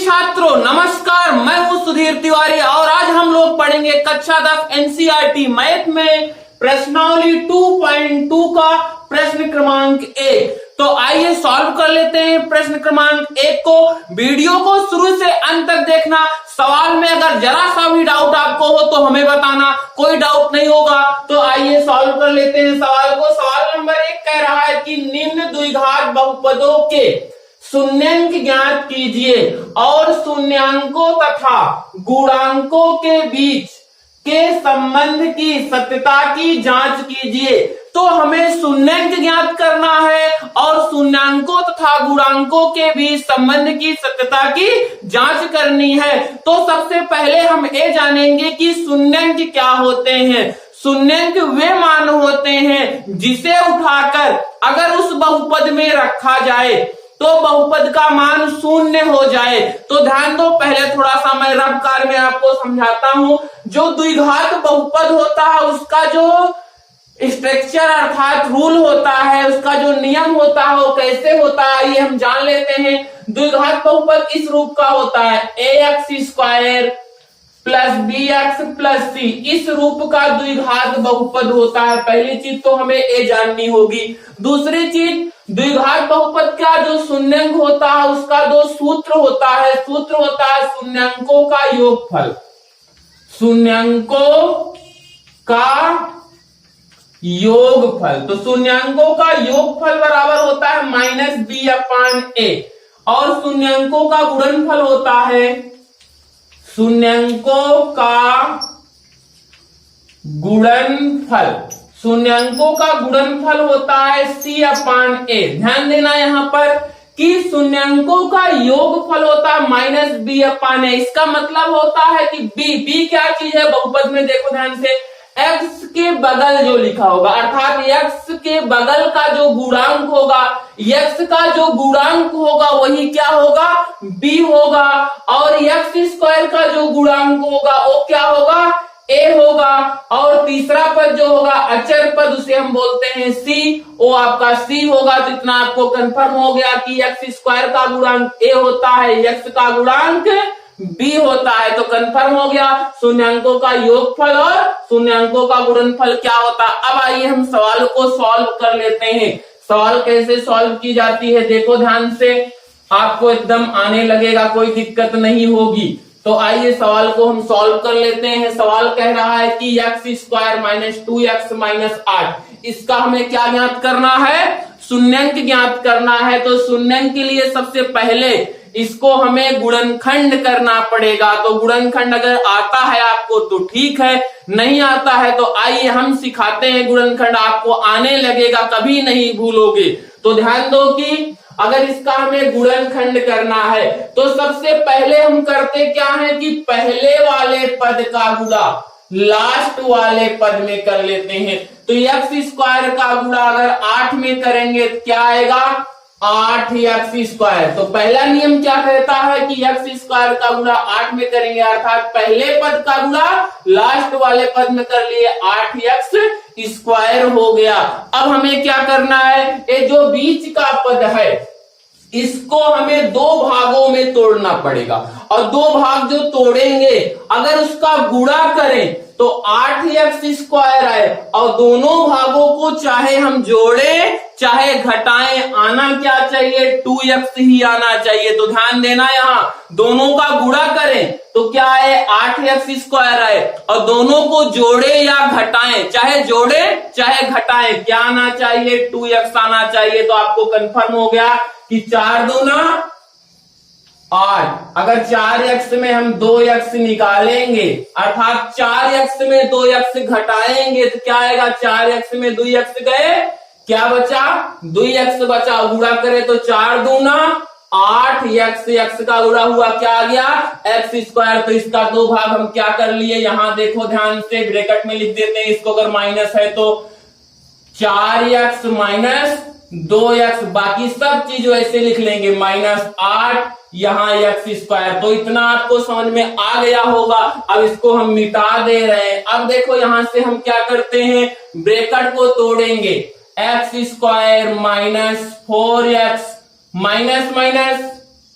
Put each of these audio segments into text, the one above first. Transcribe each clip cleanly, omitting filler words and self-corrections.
छात्रों नमस्कार, मैं हूं सुधीर तिवारी और आज हम लोग पढ़ेंगे कक्षा 10 एनसीईआरटी मैथ में प्रश्नावली 2.2 का प्रश्न क्रमांक 1। तो आइए सॉल्व कर लेते हैं प्रश्न क्रमांक 1 को। वीडियो को शुरू से अंत तक देखना। सवाल में अगर जरा सा भी डाउट आपको हो तो हमें बताना, कोई डाउट नहीं होगा। तो आइए सॉल्व कर लेते हैं सवाल को। सवाल नंबर 1 कह रहा है कि निम्न द्विघात बहुपदों के शून्यांक ज्ञात कीजिए और शून्यांकों तथा गुणांकों के बीच के संबंध की सत्यता की जांच कीजिए। तो हमें शून्यांक ज्ञात करना है और शून्यांकों तथा गुणांकों के बीच संबंध की सत्यता की जांच करनी है। तो सबसे पहले हम ये जानेंगे कि शून्यांक क्या होते हैं। शून्यांक वे मान होते हैं जिसे उठाकर अगर उस बहुपद में रखा जाए तो बहुपद का मान शून्य हो जाए। तो ध्यान दो, पहले थोड़ा सा मैं रफकार में आपको समझाता हूं। जो द्विघात बहुपद होता है उसका जो स्ट्रक्चर अर्थात रूल होता है, उसका जो नियम होता है वो कैसे होता है ये हम जान लेते हैं। द्विघात बहुपद इस रूप का होता है ax² plus bx plus c, इस रूप का द्विघात बहुपद होता है। पहली चीज तो हमें ये जाननी होगी। दूसरी चीज, द्विघात बहुपद का जो शून्यांक होता है उसका दो सूत्र होता है। सूत्र होता है शून्यांकों का योगफल। शून्यांकों का योगफल, तो शून्यांकों का योगफल बराबर होता है -b/a और शून्यांकों का गुणनफल होता है, शून्यांकों का गुणनफल, शून्यांकों का गुणनफल होता है c/a। ध्यान देना यहां पर कि शून्यांकों का योगफल होता है -b/a। इसका मतलब होता है कि b क्या चीज है बहुपद में, देखो ध्यान से, x के बगल जो लिखा होगा अर्थात x के बगल का जो गुणांक होगा, x का जो गुणांक होगा वही क्या होगा, b होगा। और x² का जो गुणांक होगा वो क्या होगा, a होगा। और तीसरा पद जो होगा अचर पद, उसे हम बोलते हैं c, वो आपका c होगा। तो इतना आपको कंफर्म हो गया कि x² का गुणांक a होता है, x का गुणांक b होता है। तो कंफर्म हो गया शून्यांकों का योगफल और शून्यांकों का गुणनफल क्या होता है। अब आइए हम सवाल को सॉल्व कर लेते हैं। सवाल कैसे सॉल्व की जाती है देखो ध्यान से, आपको एकदम आने लगेगा, कोई दिक्कत नहीं होगी। तो आइए सवाल को हम सॉल्व कर लेते हैं। सवाल कह रहा है कि x² - 2x - 8, इसका हमें क्या ज्ञात करना है, शून्यांक ज्ञात करना है। तो शून्यांक के लिए सबसे पहले इसको हमें गुणनखंड करना पड़ेगा। तो गुणनखंड अगर आता है आपको तो ठीक है, नहीं आता है तो आइए हम सिखाते हैं गुणनखंड, आपको आने लगेगा, कभी नहीं भूलोगे। तो ध्यान दो कि अगर इसका हमें गुणनखंड करना है तो सबसे पहले हम करते क्या है कि पहले वाले पद का गुणा लास्ट वाले पद में कर लेते हैं। तो x² का गुणा अगर 8 में करेंगे तो क्या आएगा, 8x²। तो पहला नियम क्या कहता है कि x² का गुणा 8 में करेंगे अर्थात पहले पद का गुणा लास्ट वाले पद में कर लिए, 8x² हो गया। अब हमें क्या करना है, ये जो बीच का पद है इसको हमें दो भागों में तोड़ना पड़ेगा। और दो भाग जो तोड़ेंगे अगर उसका गुणा करें तो 8x² आए और दोनों भागों को चाहे हम जोड़ें चाहे घटाएं, आना क्या चाहिए, 2x ही आना चाहिए। तो ध्यान देना, यहां दोनों का गुणा करें तो क्या है, 8x² आए और दोनों को जोड़े या घटाएं, चाहे जोड़े चाहे घटाएं, क्या आना चाहिए, 2x आना चाहिए। तो आपको कंफर्म हो गया कि 4 दूना 8, अगर 4x में हम 2x निकालेंगे अर्थात 4x में 2x घटाएंगे तो क्या आएगा, 4x में 2x गए, क्या बचा, 2x बचा। गुणा करें तो 4 दूना 8, x का गुणा हुआ क्या आ गया, x²। तो इसका दो भाग हम क्या कर लिए, यहां देखो ध्यान से, ब्रैकेट में लिख देते हैं इसको, अगर माइनस है तो 4x - 2x, बाकी सब चीज वैसे लिख लेंगे, -8 यहाँ x²। तो इतना आपको समझ में आ गया होगा। अब इसको हम मिटा दे रहे हैं। अब देखो यहां से हम क्या करते हैं, ब्रैकेट को तोड़ेंगे, x² - 4x minus minus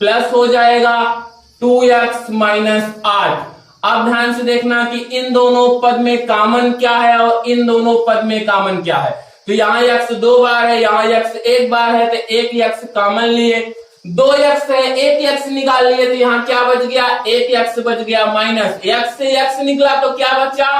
plus हो जाएगा, 2x माइनस 8। अब ध्यान से देखना कि इन दोनों पद में कॉमन क्या है और इन दोनों पद में कॉमन क्या है। तो यहाँ x 2 बार है, यहाँ x 1 बार है, तो एक x कॉमन लिए, 2x है, एक x निकाल लिए, तो यहाँ क्या बच गया, एक x बच गया, माइनस x से x निकला तो क्या बचा,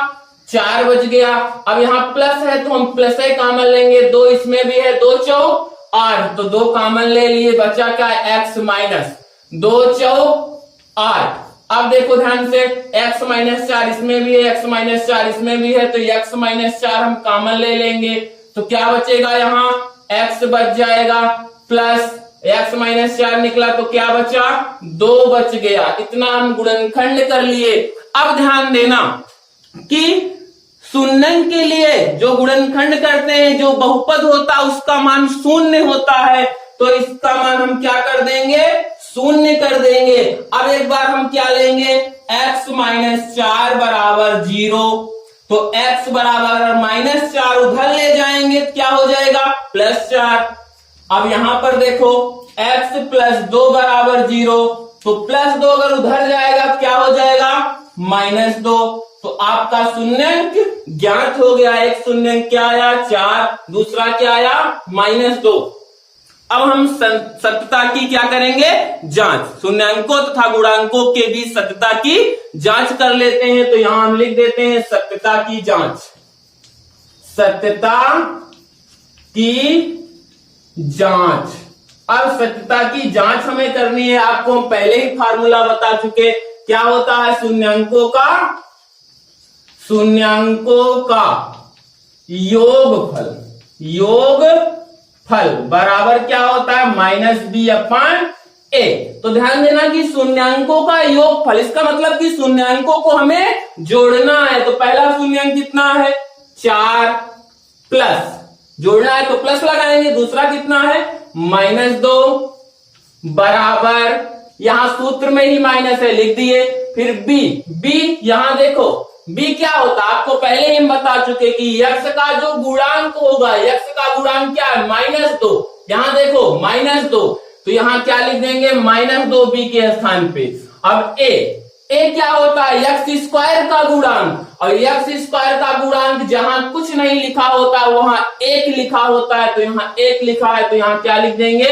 4 बच गया। अब यहाँ प्लस है तो हम प्लस ही कॉमन लेंगे, 2 इसमें भी है, 2 चौक 8, तो 2 कॉमन ले लिए, बचा क्या, x माइनस 2 चौक 8। अब देखो ध्यान से, x माइनस 4 इसमें भी है, x माइनस 4 इसमें भी है, तो x माइनस 4 हम कॉमन ले लेंगे, तो क्या बचेगा, यहाँ x बच जाएगा, प्लस x माइनस 4 निकला तो क्या बचा, 2 बच गया। इतना हम गुणनखंड कर लिए। अब ध्यान देना कि शून्य के लिए जो गुणनखंड करते हैं, जो बहुपद होता है उसका मान शून्य होता है, तो इसका मान हम क्या कर देंगे, शून्य कर देंगे। अब एक बार हम क्या लेंगे, x माइनस 4 बराबर 0, तो x बराबर माइनस 4 उधर ले जाएंगे, क्या हो जाएगा, प्लस 4। अब यहां पर देखो x प्लस 2 बराबर 0, तो प्लस 2 अगर उधर जाएगा क्या हो जाएगा, माइनस 2। तो आपका शून्यंक ज्ञात हो गया। एक शून्यंक क्या आया, 4, दूसरा क्या आया, माइनस 2। अब हम सत्यता की क्या करेंगे, जांच। शून्यंकों तथा गुणांकों के बीच सत्यता की जांच कर लेते हैं। तो यहां हम लिख देते हैं सत्यता की जांच। सत्यता की जांच। अब सत्यता की जांच हमें करनी है। आपको हम पहले ही फार्मूला बता चुके, क्या होता है, शून्यंकों का योगफल, योगफल बराबर क्या होता है, माइनस बी अपॉन ए। तो ध्यान देना कि शून्यंकों का योगफल, इसका मतलब कि शून्यंकों को हमें जोड़ना है। तो पहला शून्यंक कितना है, 4, प्लस जोड़ना है तो प्लस लगाएंगे, दूसरा कितना है, माइनस 2 बराबर, यहां सूत्र में ही माइनस है लिख दिए। फिर बी यहां देखो b क्या होता है, आपको पहले ही हम बता चुके कि x का जो गुणांक होगा, x का गुणांक क्या है, माइनस 2। यहां देखो माइनस 2, तो यहां क्या लिख देंगे, माइनस 2 b के स्थान पे। अब a क्या होता है, x स्क्वायर का गुणांक, और x स्क्वायर का गुणांक जहां कुछ नहीं लिखा होता वहां 1 लिखा होता है, तो यहाँ 1 लिखा है, तो यहाँ क्या लिख देंगे,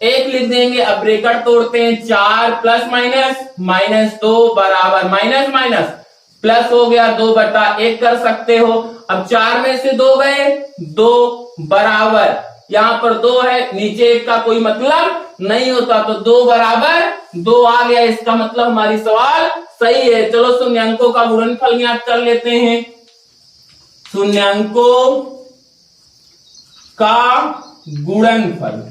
1 लिख देंगे। अब ब्रैकेट तोड़ते हैं, 4 प्लस माइनस, माइनस 2 बराबर माइनस माइनस प्लस हो गया, 2/1 कर सकते हो। अब 4 में से 2 गए, 2 बराबर, यहां पर 2 है, नीचे 1 का कोई मतलब नहीं होता, तो 2 बराबर 2 आ गया। इसका मतलब हमारी सवाल सही है। चलो शून्यंकों का गुणनफल ज्ञात कर लेते हैं। शून्यंकों का गुणनफल,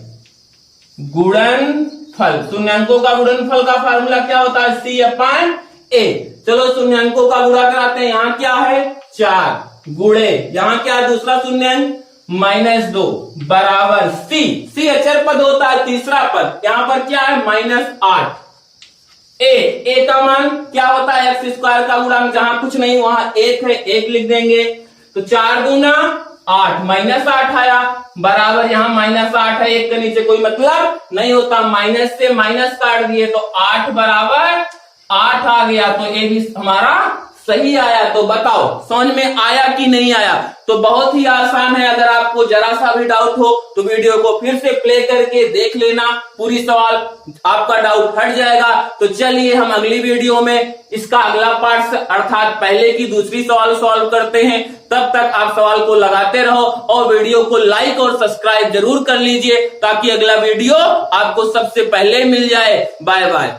शून्यंकों का गुणनफल का फार्मूला क्या होता है, c अपॉन a। चलो शून्यंकों का गुणा कराते हैं। यहाँ क्या है, 4 गुणे, यहाँ क्या है, दूसरा शून्यंक माइनस 2 बराबर c अचर पद होता है, तीसरा पद, यहाँ पर क्या है, माइनस 8। a का मान क्या होता है, एक्स स्क्वायर का गुणांक, जहां कुछ नहीं वहां 1 है, 1 लिख देंगे। तो 4 दूना 8, माइनस 8 आया, बराबर यहाँ माइनस 8 है, 1 के नीचे कोई मतलब नहीं होता, माइनस से माइनस काट दिए, तो 8 बराबर 8 आ गया। तो ये भी हमारा सही आया। तो बताओ समझ में आया कि नहीं आया। तो बहुत ही आसान है, अगर आपको जरा सा भी डाउट हो तो वीडियो को फिर से प्ले करके देख लेना, पूरी सवाल आपका डाउट हट जाएगा। तो चलिए हम अगली वीडियो में इसका अगला पार्ट अर्थात पहले की दूसरी सवाल सॉल्व करते हैं। तब तक आप सवाल को लगाते रहो और वीडियो को लाइक और सब्सक्राइब जरूर कर लीजिए, ताकि अगला वीडियो आपको सबसे पहले मिल जाए। Bye bye.